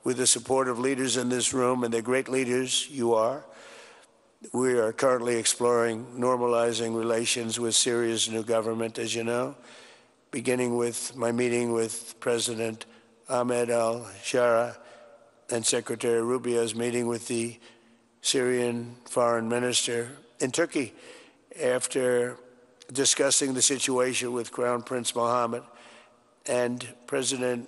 with the support of leaders in this room, and they're great leaders, you are. We are currently exploring normalizing relations with Syria's new government, as you know, beginning with my meeting with President Ahmed al-Sharaa and Secretary Rubio's meeting with the Syrian foreign minister in Turkey after discussing the situation with Crown Prince Mohammed and President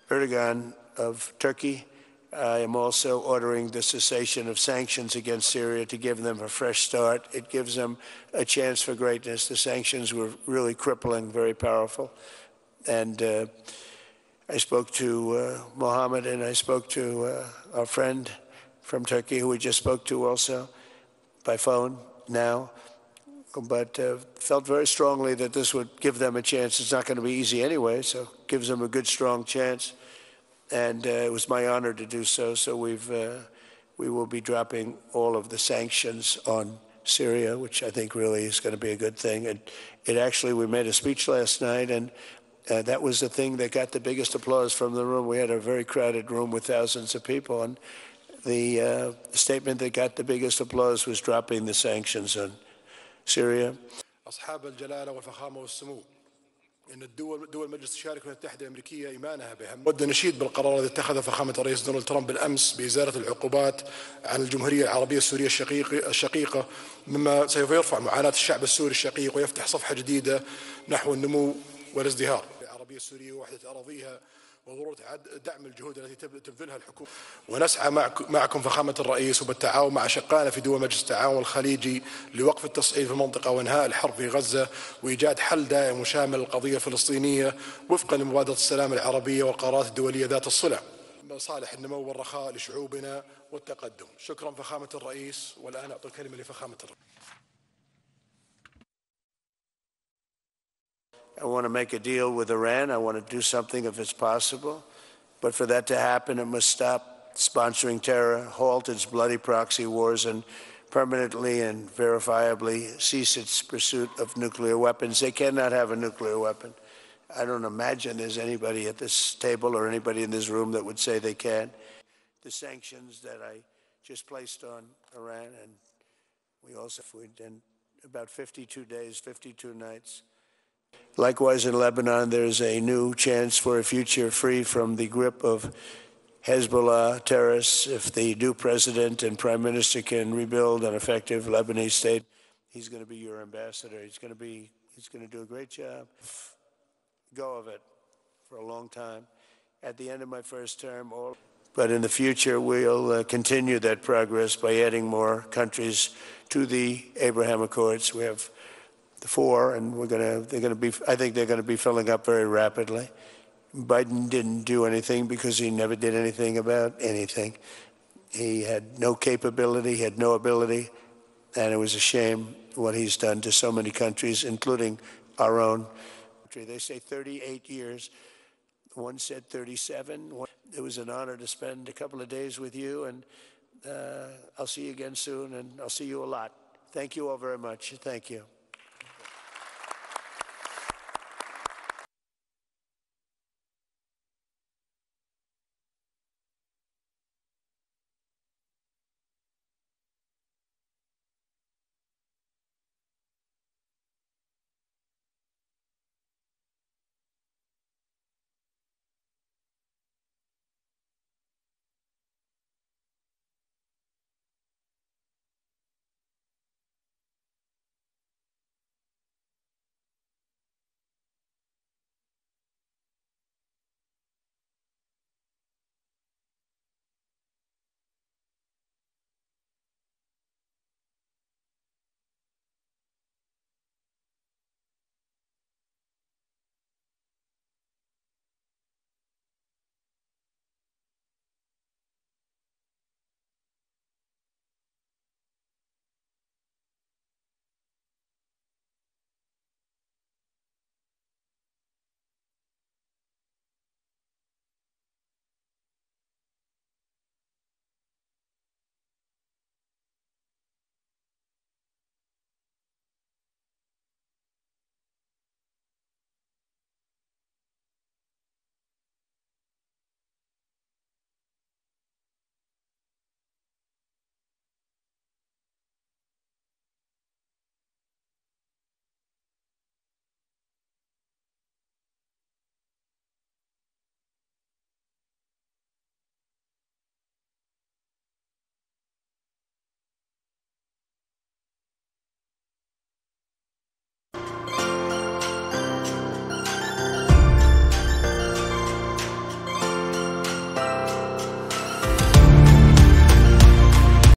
Erdogan of Turkey. I am also ordering the cessation of sanctions against Syria to give them a fresh start. It gives them a chance for greatness. The sanctions were really crippling, very powerful. And I spoke to Mohammed, and I spoke to our friend from Turkey, who we just spoke to also by phone now, but felt very strongly that this would give them a chance. It's not going to be easy anyway, so it gives them a good, strong chance. And it was my honor to do so. So we will be dropping all of the sanctions on Syria, which I think really is going to be a good thing. And we made a speech last night, and that was the thing that got the biggest applause from the room. We had a very crowded room with thousands of people, and the statement that got the biggest applause was dropping the sanctions on Syria. إن دول مجلس الشارك المتحدة الأمريكية إيمانها بهم. نود نشيد بالقرار الذي اتخذه فخامة الرئيس دونالد ترامب بالأمس بإزالة العقوبات عن الجمهورية العربية السورية الشقيقة، مما سوف يرفع معاناة الشعب السوري الشقيق ويفتح صفحة جديدة نحو النمو والازدهار. العربية السورية ووحدة أراضيها وضرورة دعم الجهود التي تبذلها الحكومة. ونسعى معكم فخامة الرئيس وبالتعاون مع أشقائنا في دول مجلس التعاون الخليجي لوقف التصعيد في المنطقة وإنهاء الحرب في غزة وإيجاد حل دائم وشامل للقضية الفلسطينية وفقا لمبادرة السلام العربية والقرارات الدولية ذات الصلة لصالح النمو والرخاء لشعوبنا والتقدم. شكرا فخامة الرئيس، والآن أعطي الكلمة لفخامة الرئيس. I want to make a deal with Iran. I want to do something if it's possible. But for that to happen, it must stop sponsoring terror, halt its bloody proxy wars, and permanently and verifiably cease its pursuit of nuclear weapons. They cannot have a nuclear weapon. I don't imagine there's anybody at this table or anybody in this room that would say they can. The sanctions that I just placed on Iran, and we also, in about 52 days, 52 nights. Likewise, in Lebanon, there's a new chance for a future free from the grip of Hezbollah terrorists. If the new president and prime minister can rebuild an effective Lebanese state, he's going to be your ambassador. He's going to do a great job. Go of it for a long time. At the end of my first term, but in the future, we'll continue that progress by adding more countries to the Abraham Accords. We have the 4, and I think they're going to be filling up very rapidly. Biden didn't do anything because he never did anything about anything. He had no capability, he had no ability, and it was a shame what he's done to so many countries, including our own country. They say 38 years. One said 37. It was an honor to spend a couple of days with you, and I'll see you again soon, and I'll see you a lot. Thank you all very much. Thank you.